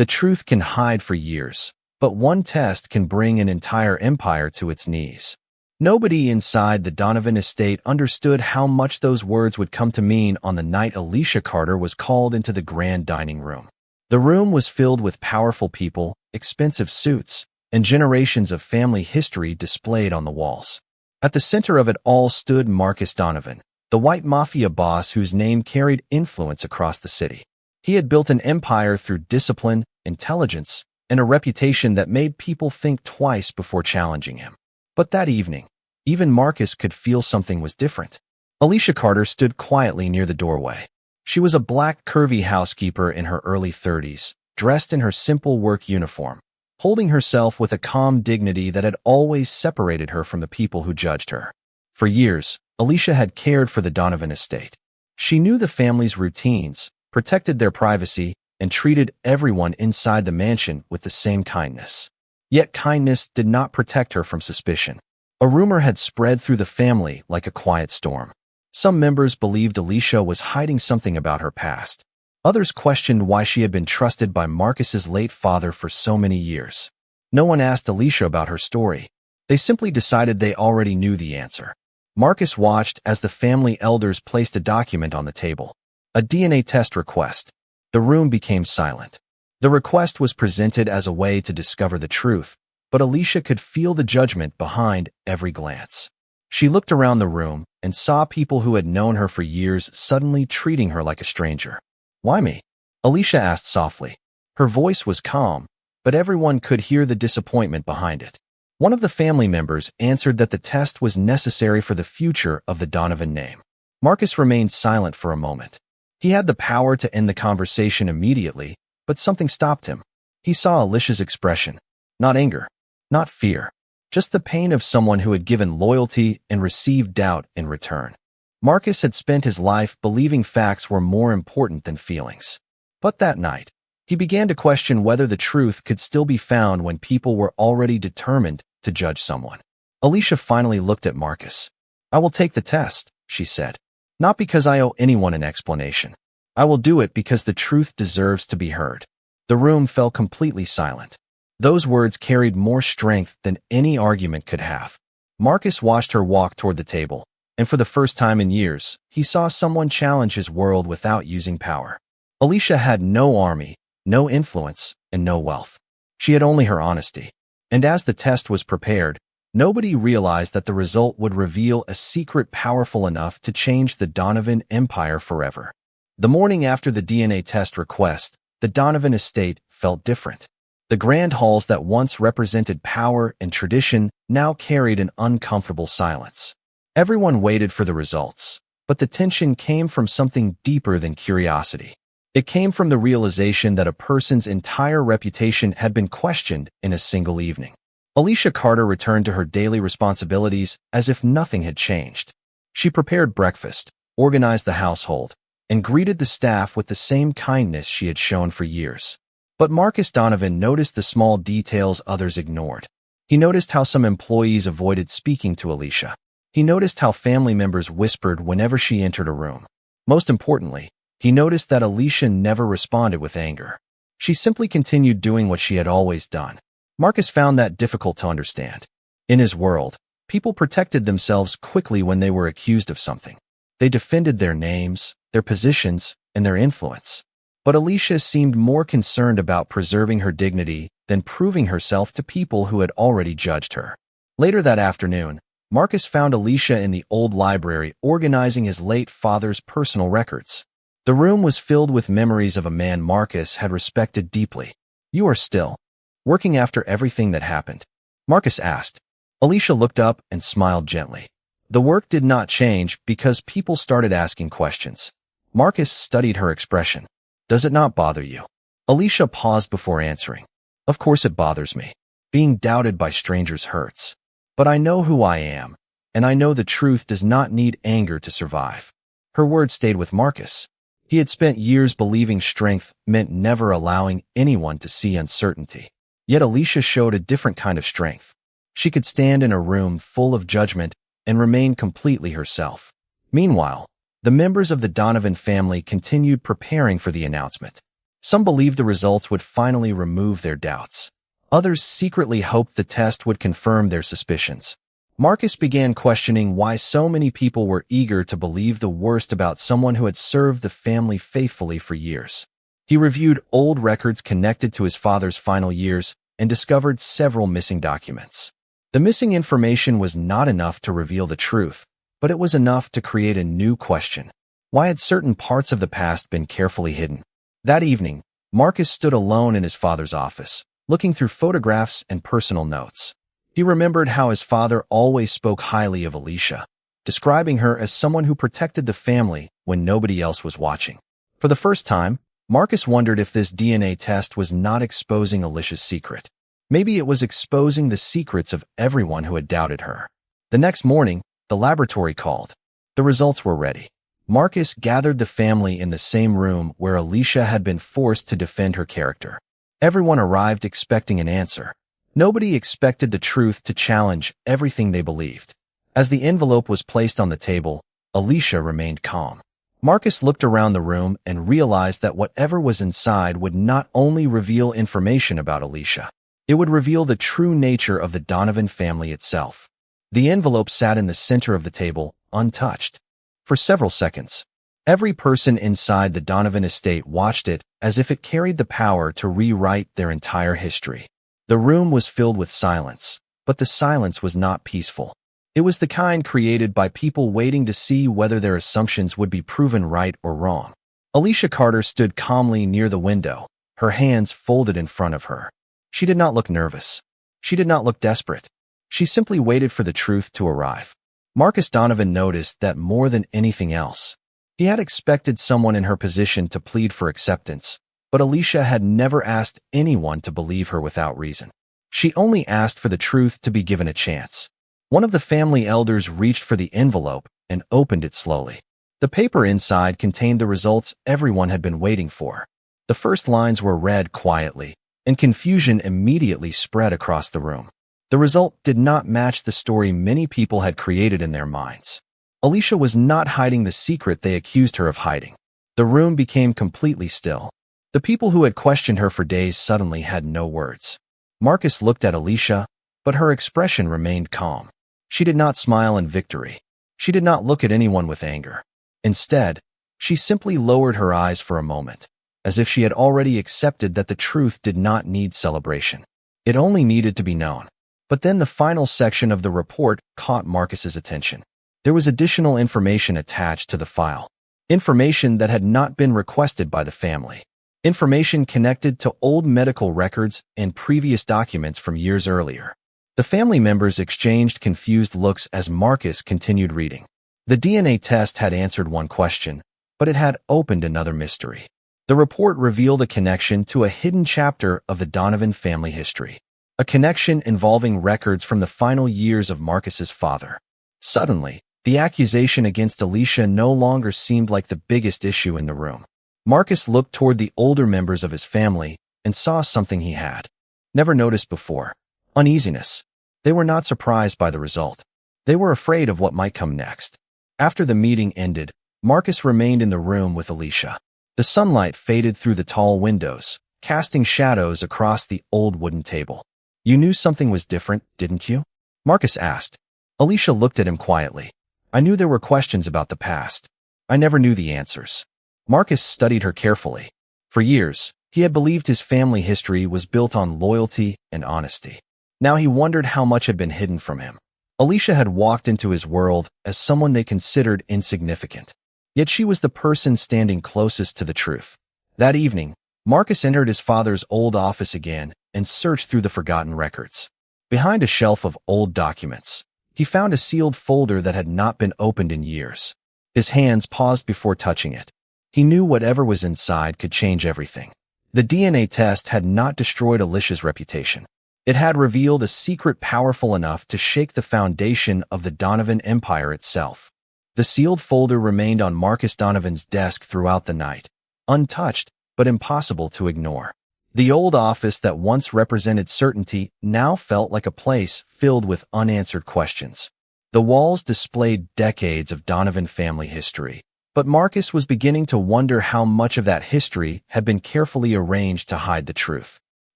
The truth can hide for years, but one test can bring an entire empire to its knees. Nobody inside the Donovan estate understood how much those words would come to mean on the night Alicia Carter was called into the grand dining room. The room was filled with powerful people, expensive suits, and generations of family history displayed on the walls. At the center of it all stood Marcus Donovan, the white mafia boss whose name carried influence across the city. He had built an empire through discipline, intelligence, and a reputation that made people think twice before challenging him. But that evening, even Marcus could feel something was different. Alicia Carter stood quietly near the doorway. She was a black, curvy housekeeper in her early 30s, dressed in her simple work uniform, holding herself with a calm dignity that had always separated her from the people who judged her. For years, Alicia had cared for the Donovan estate. She knew the family's routines, protected their privacy, and treated everyone inside the mansion with the same kindness. Yet kindness did not protect her from suspicion. A rumor had spread through the family like a quiet storm. Some members believed Alicia was hiding something about her past. Others questioned why she had been trusted by Marcus's late father for so many years. No one asked Alicia about her story. They simply decided they already knew the answer. Marcus watched as the family elders placed a document on the table. A DNA test request. The room became silent. The request was presented as a way to discover the truth, but Alicia could feel the judgment behind every glance. She looked around the room and saw people who had known her for years suddenly treating her like a stranger. "Why me?" Alicia asked softly. Her voice was calm, but everyone could hear the disappointment behind it. One of the family members answered that the test was necessary for the future of the Donovan name. Marcus remained silent for a moment. He had the power to end the conversation immediately, but something stopped him. He saw Alicia's expression. Not anger, not fear, just the pain of someone who had given loyalty and received doubt in return. Marcus had spent his life believing facts were more important than feelings. But that night, he began to question whether the truth could still be found when people were already determined to judge someone. Alicia finally looked at Marcus. "I will take the test," she said. "Not because I owe anyone an explanation. I will do it because the truth deserves to be heard." The room fell completely silent. Those words carried more strength than any argument could have. Marcus watched her walk toward the table, and for the first time in years, he saw someone challenge his world without using power. Alicia had no army, no influence, and no wealth. She had only her honesty. And as the test was prepared, nobody realized that the result would reveal a secret powerful enough to change the Donovan empire forever. The morning after the DNA test request, the Donovan estate felt different. The grand halls that once represented power and tradition now carried an uncomfortable silence. Everyone waited for the results, but the tension came from something deeper than curiosity. It came from the realization that a person's entire reputation had been questioned in a single evening. Alicia Carter returned to her daily responsibilities as if nothing had changed. She prepared breakfast, organized the household, and greeted the staff with the same kindness she had shown for years. But Marcus Donovan noticed the small details others ignored. He noticed how some employees avoided speaking to Alicia. He noticed how family members whispered whenever she entered a room. Most importantly, he noticed that Alicia never responded with anger. She simply continued doing what she had always done. Marcus found that difficult to understand. In his world, people protected themselves quickly when they were accused of something. They defended their names, their positions, and their influence. But Alicia seemed more concerned about preserving her dignity than proving herself to people who had already judged her. Later that afternoon, Marcus found Alicia in the old library organizing his late father's personal records. The room was filled with memories of a man Marcus had respected deeply. "You are still working after everything that happened?" Marcus asked. Alicia looked up and smiled gently. The work did not change because people started asking questions. Marcus studied her expression. "Does it not bother you?" Alicia paused before answering. "Of course it bothers me. Being doubted by strangers hurts. But I know who I am, and I know the truth does not need anger to survive." Her words stayed with Marcus. He had spent years believing strength meant never allowing anyone to see uncertainty. Yet Alicia showed a different kind of strength. She could stand in a room full of judgment and remain completely herself. Meanwhile, the members of the Donovan family continued preparing for the announcement. Some believed the results would finally remove their doubts. Others secretly hoped the test would confirm their suspicions. Marcus began questioning why so many people were eager to believe the worst about someone who had served the family faithfully for years. He reviewed old records connected to his father's final years and discovered several missing documents. The missing information was not enough to reveal the truth, but it was enough to create a new question. Why had certain parts of the past been carefully hidden? That evening, Marcus stood alone in his father's office, looking through photographs and personal notes. He remembered how his father always spoke highly of Alicia, describing her as someone who protected the family when nobody else was watching. For the first time, Marcus wondered if this DNA test was not exposing Alicia's secret. Maybe it was exposing the secrets of everyone who had doubted her. The next morning, the laboratory called. The results were ready. Marcus gathered the family in the same room where Alicia had been forced to defend her character. Everyone arrived expecting an answer. Nobody expected the truth to challenge everything they believed. As the envelope was placed on the table, Alicia remained calm. Marcus looked around the room and realized that whatever was inside would not only reveal information about Alicia, it would reveal the true nature of the Donovan family itself. The envelope sat in the center of the table, untouched. For several seconds, every person inside the Donovan estate watched it as if it carried the power to rewrite their entire history. The room was filled with silence, but the silence was not peaceful. It was the kind created by people waiting to see whether their assumptions would be proven right or wrong. Alicia Carter stood calmly near the window, her hands folded in front of her. She did not look nervous. She did not look desperate. She simply waited for the truth to arrive. Marcus Donovan noticed that more than anything else, he had expected someone in her position to plead for acceptance, but Alicia had never asked anyone to believe her without reason. She only asked for the truth to be given a chance. One of the family elders reached for the envelope and opened it slowly. The paper inside contained the results everyone had been waiting for. The first lines were read quietly, and confusion immediately spread across the room. The result did not match the story many people had created in their minds. Alicia was not hiding the secret they accused her of hiding. The room became completely still. The people who had questioned her for days suddenly had no words. Marcus looked at Alicia, but her expression remained calm. She did not smile in victory. She did not look at anyone with anger. Instead, she simply lowered her eyes for a moment, as if she had already accepted that the truth did not need celebration. It only needed to be known. But then the final section of the report caught Marcus's attention. There was additional information attached to the file. Information that had not been requested by the family. Information connected to old medical records and previous documents from years earlier. The family members exchanged confused looks as Marcus continued reading. The DNA test had answered one question, but it had opened another mystery. The report revealed a connection to a hidden chapter of the Donovan family history. A connection involving records from the final years of Marcus's father. Suddenly, the accusation against Alicia no longer seemed like the biggest issue in the room. Marcus looked toward the older members of his family and saw something he had never noticed before. Uneasiness. They were not surprised by the result. They were afraid of what might come next. After the meeting ended, Marcus remained in the room with Alicia. The sunlight faded through the tall windows, casting shadows across the old wooden table. "You knew something was different, didn't you?" Marcus asked. Alicia looked at him quietly. "I knew there were questions about the past. I never knew the answers." Marcus studied her carefully. For years, he had believed his family history was built on loyalty and honesty. Now he wondered how much had been hidden from him. Alicia had walked into his world as someone they considered insignificant. Yet she was the person standing closest to the truth. That evening, Marcus entered his father's old office again and searched through the forgotten records. Behind a shelf of old documents, he found a sealed folder that had not been opened in years. His hands paused before touching it. He knew whatever was inside could change everything. The DNA test had not destroyed Alicia's reputation. It had revealed a secret powerful enough to shake the foundation of the Donovan Empire itself. The sealed folder remained on Marcus Donovan's desk throughout the night, untouched but impossible to ignore. The old office that once represented certainty now felt like a place filled with unanswered questions. The walls displayed decades of Donovan family history, But Marcus was beginning to wonder how much of that history had been carefully arranged to hide the truth.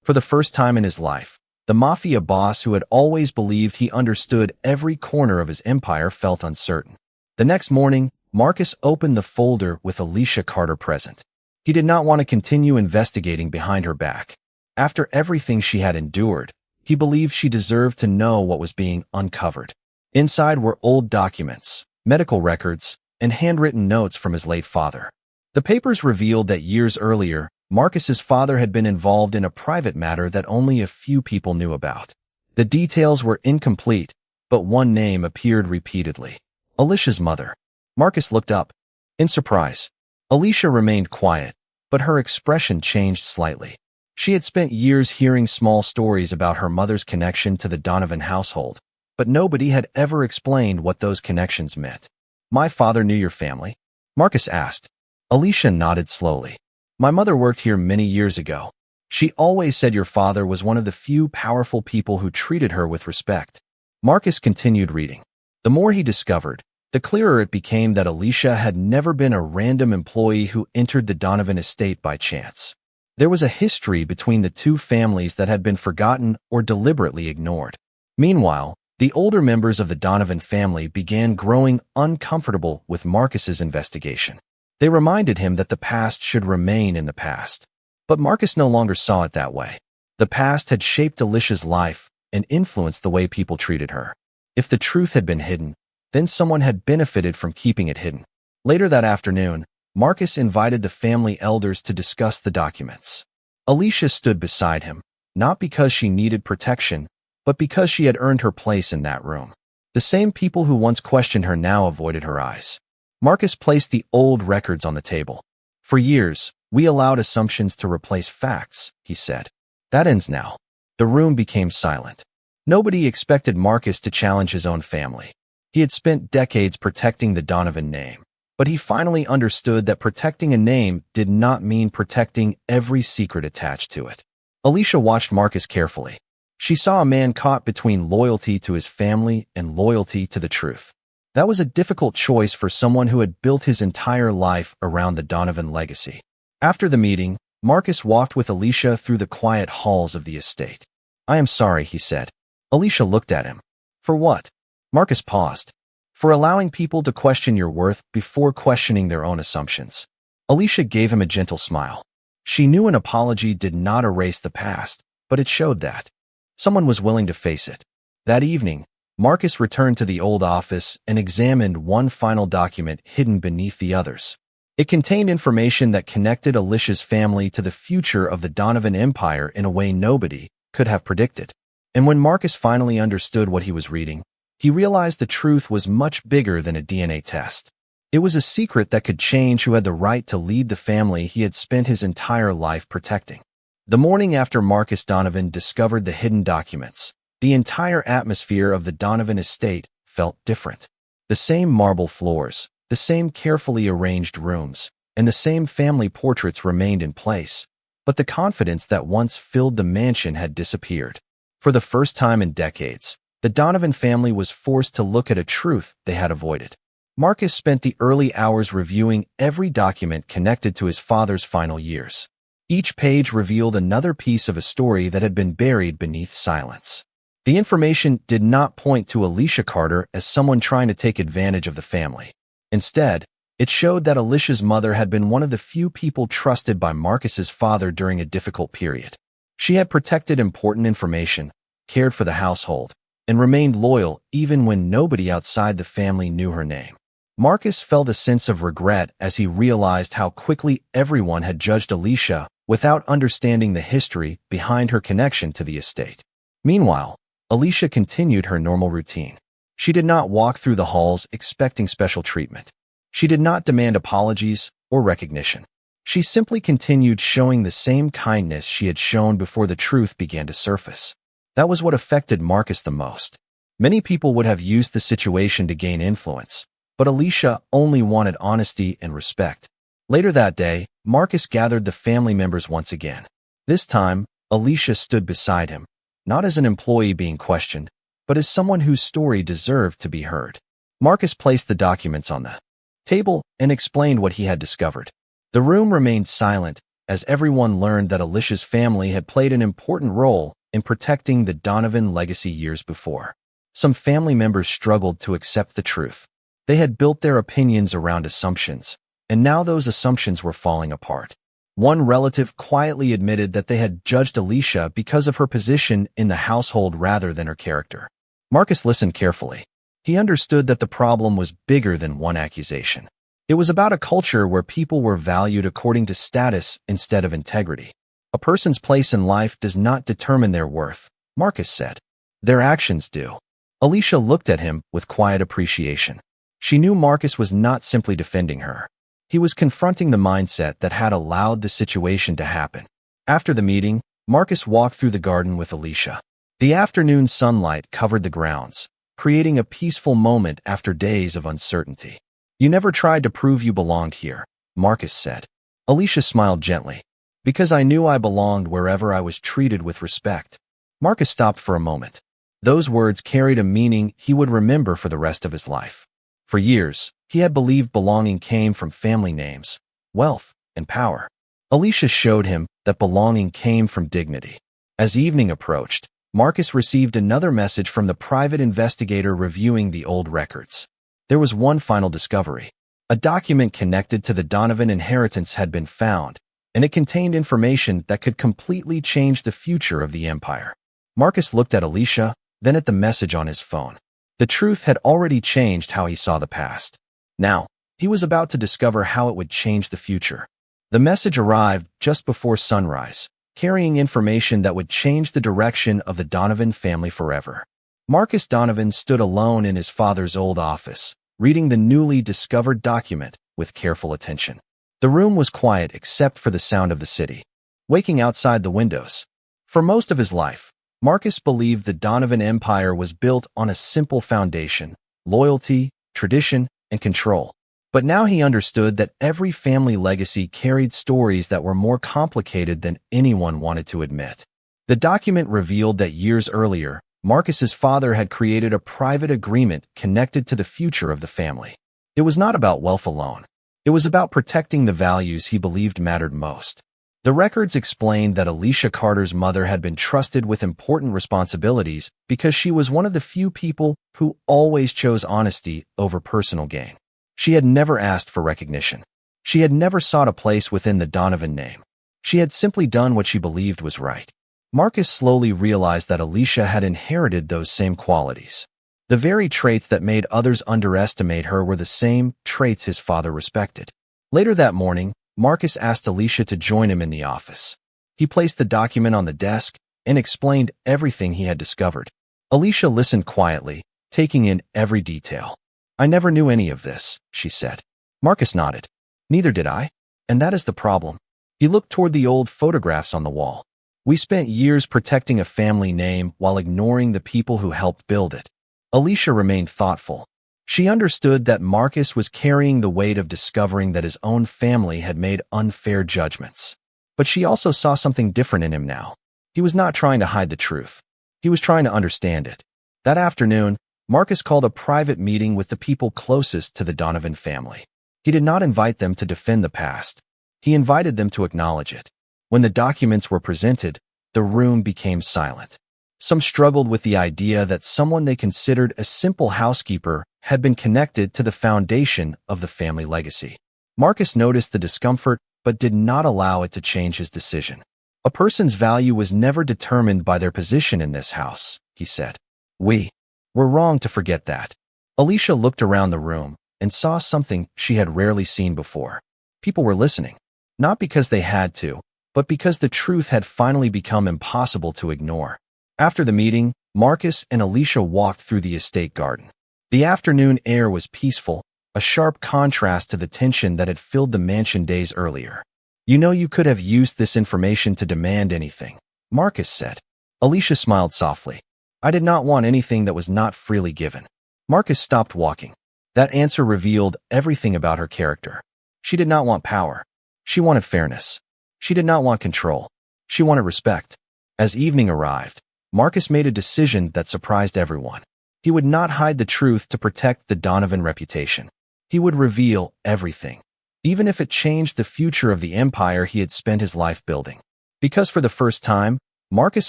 For the first time in his life, the Mafia boss who had always believed he understood every corner of his empire felt uncertain. The next morning, Marcus opened the folder with Alicia Carter present. He did not want to continue investigating behind her back. After everything she had endured, he believed she deserved to know what was being uncovered. Inside were old documents, medical records, and handwritten notes from his late father. The papers revealed that years earlier, Marcus's father had been involved in a private matter that only a few people knew about. The details were incomplete, but one name appeared repeatedly: Alicia's mother. Marcus looked up in surprise. Alicia remained quiet, but her expression changed slightly. She had spent years hearing small stories about her mother's connection to the Donovan household, but nobody had ever explained what those connections meant. "My father knew your family?" Marcus asked. Alicia nodded slowly. "My mother worked here many years ago. She always said your father was one of the few powerful people who treated her with respect." Marcus continued reading. The more he discovered, the clearer it became that Alicia had never been a random employee who entered the Donovan estate by chance. There was a history between the two families that had been forgotten or deliberately ignored. Meanwhile, the older members of the Donovan family began growing uncomfortable with Marcus's investigation. They reminded him that the past should remain in the past. But Marcus no longer saw it that way. The past had shaped Alicia's life and influenced the way people treated her. If the truth had been hidden, then someone had benefited from keeping it hidden. Later that afternoon, Marcus invited the family elders to discuss the documents. Alicia stood beside him, not because she needed protection, but because she had earned her place in that room. The same people who once questioned her now avoided her eyes. Marcus placed the old records on the table. "For years, we allowed assumptions to replace facts," he said. "That ends now." The room became silent. Nobody expected Marcus to challenge his own family. He had spent decades protecting the Donovan name, but he finally understood that protecting a name did not mean protecting every secret attached to it. Alicia watched Marcus carefully. She saw a man caught between loyalty to his family and loyalty to the truth. That was a difficult choice for someone who had built his entire life around the Donovan legacy. After the meeting, Marcus walked with Alicia through the quiet halls of the estate. "I am sorry," he said. Alicia looked at him. "For what?" Marcus paused. "For allowing people to question your worth before questioning their own assumptions." Alicia gave him a gentle smile. She knew an apology did not erase the past, but it showed that someone was willing to face it. That evening, Marcus returned to the old office and examined one final document hidden beneath the others. It contained information that connected Alicia's family to the future of the Donovan Empire in a way nobody could have predicted. And when Marcus finally understood what he was reading, he realized the truth was much bigger than a DNA test. It was a secret that could change who had the right to lead the family he had spent his entire life protecting. The morning after Marcus Donovan discovered the hidden documents, the entire atmosphere of the Donovan estate felt different. The same marble floors, the same carefully arranged rooms, and the same family portraits remained in place, but the confidence that once filled the mansion had disappeared. For the first time in decades, the Donovan family was forced to look at a truth they had avoided. Marcus spent the early hours reviewing every document connected to his father's final years. Each page revealed another piece of a story that had been buried beneath silence. The information did not point to Alicia Carter as someone trying to take advantage of the family. Instead, it showed that Alicia's mother had been one of the few people trusted by Marcus's father during a difficult period. She had protected important information, cared for the household, and remained loyal even when nobody outside the family knew her name. Marcus felt a sense of regret as he realized how quickly everyone had judged Alicia without understanding the history behind her connection to the estate. Meanwhile, Alicia continued her normal routine. She did not walk through the halls expecting special treatment. She did not demand apologies or recognition. She simply continued showing the same kindness she had shown before the truth began to surface. That was what affected Marcus the most. Many people would have used the situation to gain influence, but Alicia only wanted honesty and respect. Later that day, Marcus gathered the family members once again. This time, Alicia stood beside him, not as an employee being questioned, but as someone whose story deserved to be heard. Marcus placed the documents on the table and explained what he had discovered. The room remained silent as everyone learned that Alicia's family had played an important role in protecting the Donovan legacy years before. Some family members struggled to accept the truth. They had built their opinions around assumptions, and now those assumptions were falling apart. One relative quietly admitted that they had judged Alicia because of her position in the household rather than her character. Marcus listened carefully. He understood that the problem was bigger than one accusation. It was about a culture where people were valued according to status instead of integrity. A person's place in life does not determine their worth, Marcus said. Their actions do. Alicia looked at him with quiet appreciation. She knew Marcus was not simply defending her. He was confronting the mindset that had allowed the situation to happen. After the meeting, Marcus walked through the garden with Alicia. The afternoon sunlight covered the grounds, creating a peaceful moment after days of uncertainty. "You never tried to prove you belonged here," Marcus said. Alicia smiled gently. "Because I knew I belonged wherever I was treated with respect." Marcus stopped for a moment. Those words carried a meaning he would remember for the rest of his life. For years, he had believed belonging came from family names, wealth, and power. Alicia showed him that belonging came from dignity. As evening approached, Marcus received another message from the private investigator reviewing the old records. There was one final discovery. A document connected to the Donovan inheritance had been found, and it contained information that could completely change the future of the empire. Marcus looked at Alicia, then at the message on his phone. The truth had already changed how he saw the past. Now, he was about to discover how it would change the future. The message arrived just before sunrise, carrying information that would change the direction of the Donovan family forever. Marcus Donovan stood alone in his father's old office, reading the newly discovered document with careful attention. The room was quiet except for the sound of the city, waking outside the windows. For most of his life, Marcus believed the Donovan Empire was built on a simple foundation: loyalty, tradition, and control. But now he understood that every family legacy carried stories that were more complicated than anyone wanted to admit. The document revealed that years earlier, Marcus's father had created a private agreement connected to the future of the family. It was not about wealth alone. It was about protecting the values he believed mattered most. The records explained that Alicia Carter's mother had been trusted with important responsibilities because she was one of the few people who always chose honesty over personal gain. She had never asked for recognition. She had never sought a place within the Donovan name. She had simply done what she believed was right. Marcus slowly realized that Alicia had inherited those same qualities. The very traits that made others underestimate her were the same traits his father respected. Later that morning, Marcus asked Alicia to join him in the office. He placed the document on the desk and explained everything he had discovered. Alicia listened quietly, taking in every detail. "I never knew any of this," she said. Marcus nodded. "Neither did I. And that is the problem." He looked toward the old photographs on the wall. "We spent years protecting a family name while ignoring the people who helped build it." Alicia remained thoughtful. She understood that Marcus was carrying the weight of discovering that his own family had made unfair judgments. But she also saw something different in him now. He was not trying to hide the truth. He was trying to understand it. That afternoon, Marcus called a private meeting with the people closest to the Donovan family. He did not invite them to defend the past. He invited them to acknowledge it. When the documents were presented, the room became silent. Some struggled with the idea that someone they considered a simple housekeeper had been connected to the foundation of the family legacy. Marcus noticed the discomfort but did not allow it to change his decision. "A person's value was never determined by their position in this house," he said. We're wrong to forget that." Alicia looked around the room and saw something she had rarely seen before. People were listening, not because they had to, but because the truth had finally become impossible to ignore. After the meeting, Marcus and Alicia walked through the estate garden. The afternoon air was peaceful, a sharp contrast to the tension that had filled the mansion days earlier. "You know, you could have used this information to demand anything," Marcus said. Alicia smiled softly. "I did not want anything that was not freely given." Marcus stopped walking. That answer revealed everything about her character. She did not want power. She wanted fairness. She did not want control. She wanted respect. As evening arrived, Marcus made a decision that surprised everyone. He would not hide the truth to protect the Donovan reputation. He would reveal everything, even if it changed the future of the empire he had spent his life building. Because for the first time, Marcus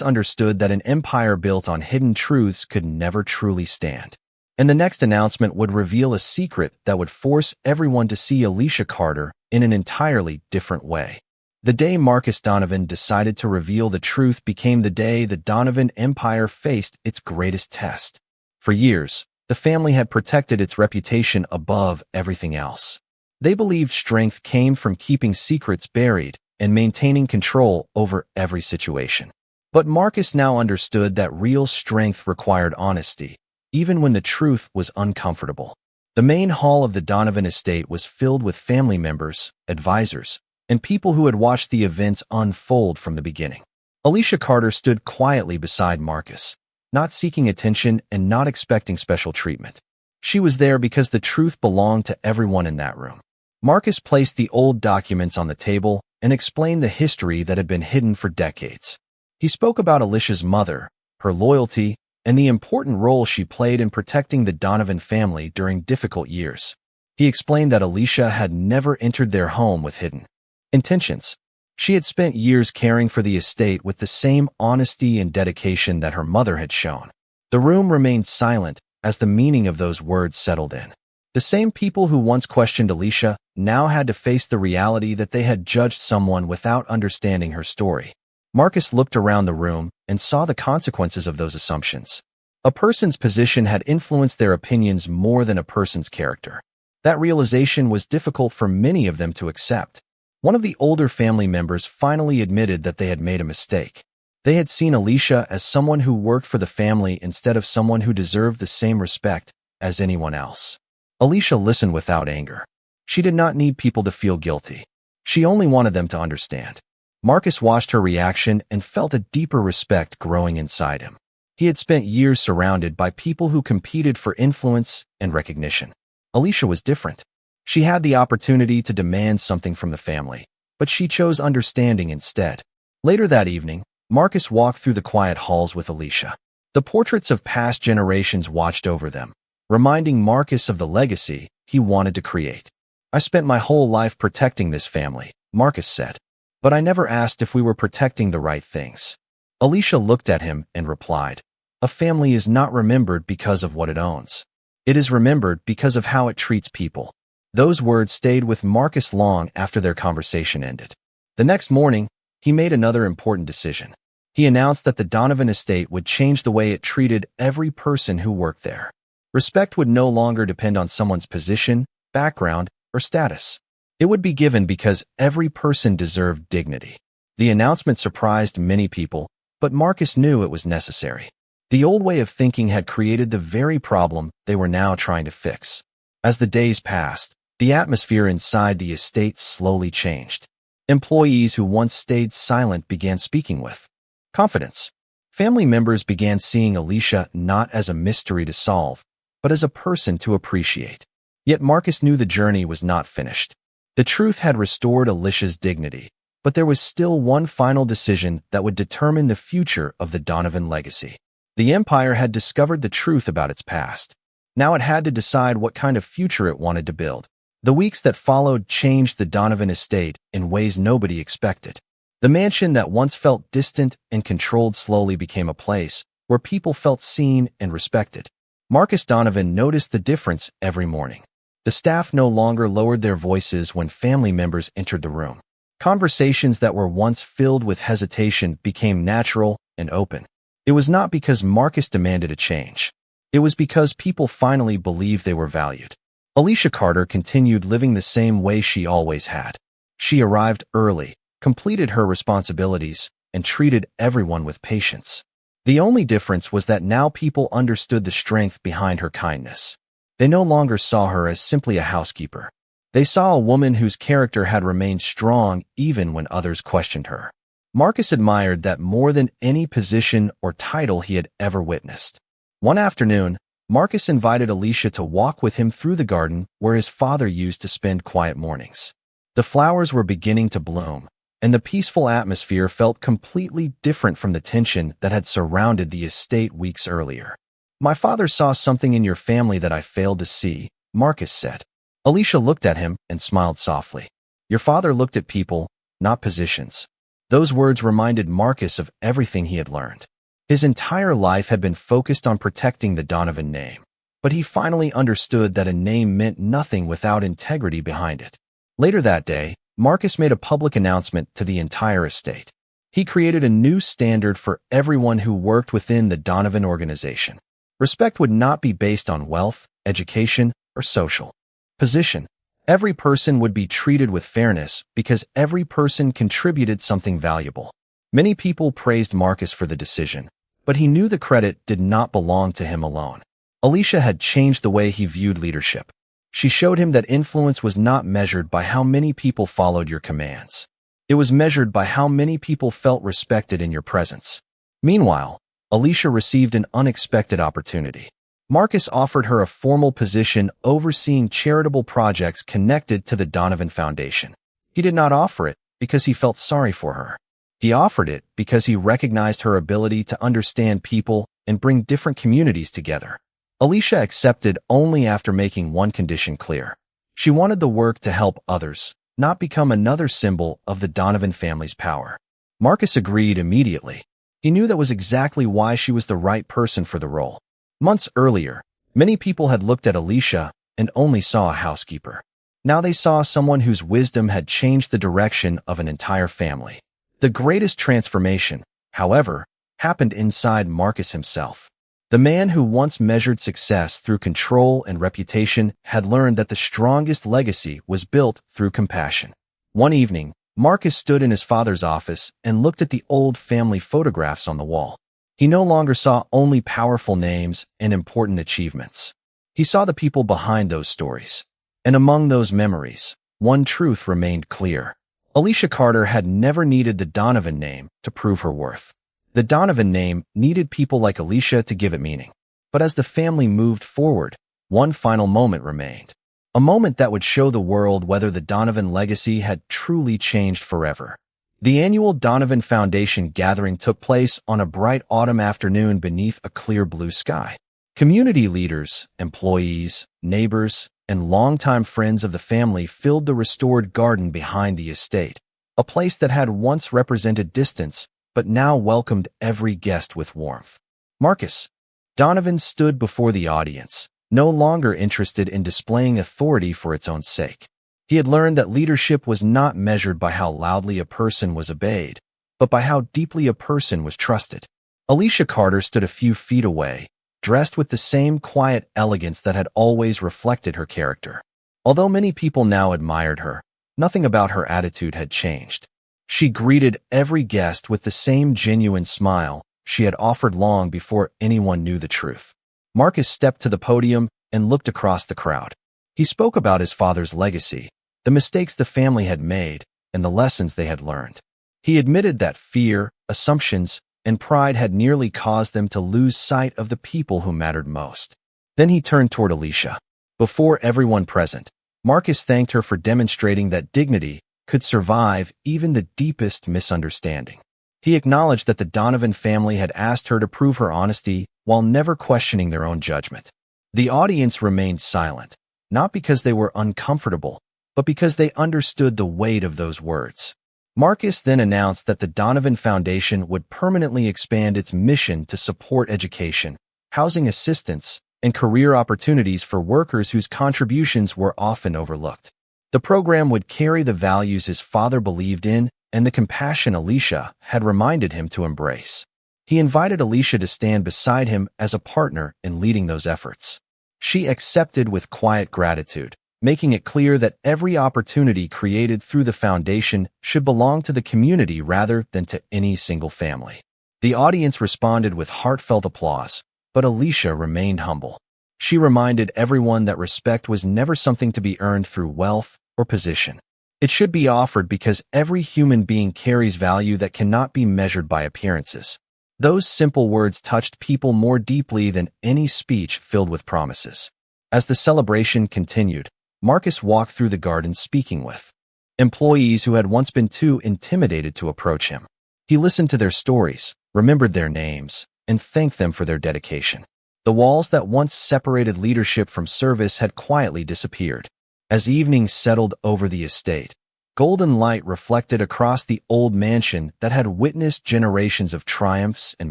understood that an empire built on hidden truths could never truly stand. And the next announcement would reveal a secret that would force everyone to see Alicia Carter in an entirely different way. The day Marcus Donovan decided to reveal the truth became the day the Donovan Empire faced its greatest test. For years, the family had protected its reputation above everything else. They believed strength came from keeping secrets buried and maintaining control over every situation. But Marcus now understood that real strength required honesty, even when the truth was uncomfortable. The main hall of the Donovan estate was filled with family members, advisors, and people who had watched the events unfold from the beginning. Alicia Carter stood quietly beside Marcus, not seeking attention and not expecting special treatment. She was there because the truth belonged to everyone in that room. Marcus placed the old documents on the table and explained the history that had been hidden for decades. He spoke about Alicia's mother, her loyalty, and the important role she played in protecting the Donovan family during difficult years. He explained that Alicia had never entered their home with hidden intentions. She had spent years caring for the estate with the same honesty and dedication that her mother had shown. The room remained silent as the meaning of those words settled in. The same people who once questioned Alicia now had to face the reality that they had judged someone without understanding her story. Marcus looked around the room and saw the consequences of those assumptions. A person's position had influenced their opinions more than a person's character. That realization was difficult for many of them to accept. One of the older family members finally admitted that they had made a mistake. They had seen Alicia as someone who worked for the family instead of someone who deserved the same respect as anyone else. Alicia listened without anger. She did not need people to feel guilty. She only wanted them to understand. Marcus watched her reaction and felt a deeper respect growing inside him. He had spent years surrounded by people who competed for influence and recognition. Alicia was different. She had the opportunity to demand something from the family, but she chose understanding instead. Later that evening, Marcus walked through the quiet halls with Alicia. The portraits of past generations watched over them, reminding Marcus of the legacy he wanted to create. "I spent my whole life protecting this family," Marcus said. "But I never asked if we were protecting the right things." Alicia looked at him and replied, "A family is not remembered because of what it owns. It is remembered because of how it treats people." Those words stayed with Marcus long after their conversation ended. The next morning, he made another important decision. He announced that the Donovan estate would change the way it treated every person who worked there. Respect would no longer depend on someone's position, background, or status. It would be given because every person deserved dignity. The announcement surprised many people, but Marcus knew it was necessary. The old way of thinking had created the very problem they were now trying to fix. As the days passed, the atmosphere inside the estate slowly changed. Employees who once stayed silent began speaking with confidence. Family members began seeing Alicia not as a mystery to solve, but as a person to appreciate. Yet Marcus knew the journey was not finished. The truth had restored Alicia's dignity, but there was still one final decision that would determine the future of the Donovan legacy. The Empire had discovered the truth about its past. Now it had to decide what kind of future it wanted to build. The weeks that followed changed the Donovan estate in ways nobody expected. The mansion that once felt distant and controlled slowly became a place where people felt seen and respected. Marcus Donovan noticed the difference every morning. The staff no longer lowered their voices when family members entered the room. Conversations that were once filled with hesitation became natural and open. It was not because Marcus demanded a change. It was because people finally believed they were valued. Alicia Carter continued living the same way she always had. She arrived early, completed her responsibilities, and treated everyone with patience. The only difference was that now people understood the strength behind her kindness. They no longer saw her as simply a housekeeper. They saw a woman whose character had remained strong even when others questioned her. Marcus admired that more than any position or title he had ever witnessed. One afternoon, Marcus invited Alicia to walk with him through the garden where his father used to spend quiet mornings. The flowers were beginning to bloom, and the peaceful atmosphere felt completely different from the tension that had surrounded the estate weeks earlier. "My father saw something in your family that I failed to see," Marcus said. Alicia looked at him and smiled softly. Your father looked at people, not positions. Those words reminded Marcus of everything he had learned. His entire life had been focused on protecting the Donovan name, but he finally understood that a name meant nothing without integrity behind it. Later that day, Marcus made a public announcement to the entire estate. He created a new standard for everyone who worked within the Donovan organization. Respect would not be based on wealth, education, or social position. Every person would be treated with fairness because every person contributed something valuable. Many people praised Marcus for the decision, but he knew the credit did not belong to him alone. Alicia had changed the way he viewed leadership. She showed him that influence was not measured by how many people followed your commands. It was measured by how many people felt respected in your presence. Meanwhile, Alicia received an unexpected opportunity. Marcus offered her a formal position overseeing charitable projects connected to the Donovan Foundation. He did not offer it because he felt sorry for her. He offered it because he recognized her ability to understand people and bring different communities together. Alicia accepted only after making one condition clear. She wanted the work to help others, not become another symbol of the Donovan family's power. Marcus agreed immediately. He knew that was exactly why she was the right person for the role. Months earlier, many people had looked at Alicia and only saw a housekeeper. Now they saw someone whose wisdom had changed the direction of an entire family. The greatest transformation, however, happened inside Marcus himself. The man who once measured success through control and reputation had learned that the strongest legacy was built through compassion. One evening, Marcus stood in his father's office and looked at the old family photographs on the wall. He no longer saw only powerful names and important achievements. He saw the people behind those stories. And among those memories, one truth remained clear. Alicia Carter had never needed the Donovan name to prove her worth. The Donovan name needed people like Alicia to give it meaning. But as the family moved forward, one final moment remained. A moment that would show the world whether the Donovan legacy had truly changed forever. The annual Donovan Foundation gathering took place on a bright autumn afternoon beneath a clear blue sky. Community leaders, employees, neighbors, and longtime friends of the family filled the restored garden behind the estate, a place that had once represented distance but now welcomed every guest with warmth. Marcus Donovan stood before the audience, no longer interested in displaying authority for its own sake. He had learned that leadership was not measured by how loudly a person was obeyed, but by how deeply a person was trusted. Alicia Carter stood a few feet away, dressed with the same quiet elegance that had always reflected her character. Although many people now admired her, nothing about her attitude had changed. She greeted every guest with the same genuine smile she had offered long before anyone knew the truth. Marcus stepped to the podium and looked across the crowd. He spoke about his father's legacy, the mistakes the family had made, and the lessons they had learned. He admitted that fear, assumptions, and pride had nearly caused them to lose sight of the people who mattered most. Then he turned toward Alicia. Before everyone present, Marcus thanked her for demonstrating that dignity could survive even the deepest misunderstanding. He acknowledged that the Donovan family had asked her to prove her honesty while never questioning their own judgment. The audience remained silent, not because they were uncomfortable, but because they understood the weight of those words. Marcus then announced that the Donovan Foundation would permanently expand its mission to support education, housing assistance, and career opportunities for workers whose contributions were often overlooked. The program would carry the values his father believed in and the compassion Alicia had reminded him to embrace. He invited Alicia to stand beside him as a partner in leading those efforts. She accepted with quiet gratitude, making it clear that every opportunity created through the foundation should belong to the community rather than to any single family. The audience responded with heartfelt applause, but Alicia remained humble. She reminded everyone that respect was never something to be earned through wealth or position. It should be offered because every human being carries value that cannot be measured by appearances. Those simple words touched people more deeply than any speech filled with promises. As the celebration continued, Marcus walked through the garden speaking with employees who had once been too intimidated to approach him. He listened to their stories, remembered their names, and thanked them for their dedication. The walls that once separated leadership from service had quietly disappeared. As evening settled over the estate, golden light reflected across the old mansion that had witnessed generations of triumphs and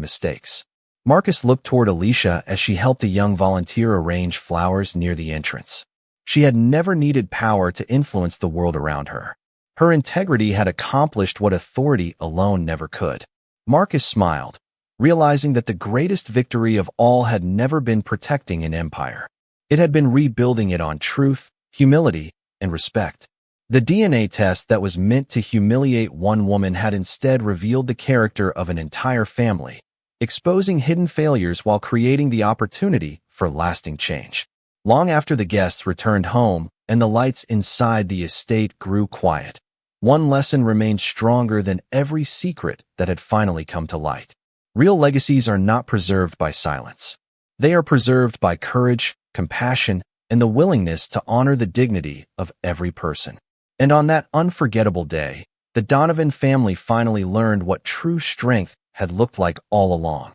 mistakes. Marcus looked toward Alicia as she helped a young volunteer arrange flowers near the entrance. She had never needed power to influence the world around her. Her integrity had accomplished what authority alone never could. Marcus smiled, realizing that the greatest victory of all had never been protecting an empire. It had been rebuilding it on truth, humility, and respect. The DNA test that was meant to humiliate one woman had instead revealed the character of an entire family, exposing hidden failures while creating the opportunity for lasting change. Long after the guests returned home and the lights inside the estate grew quiet, one lesson remained stronger than every secret that had finally come to light. Real legacies are not preserved by silence. They are preserved by courage, compassion, and the willingness to honor the dignity of every person. And on that unforgettable day, the Donovan family finally learned what true strength had looked like all along.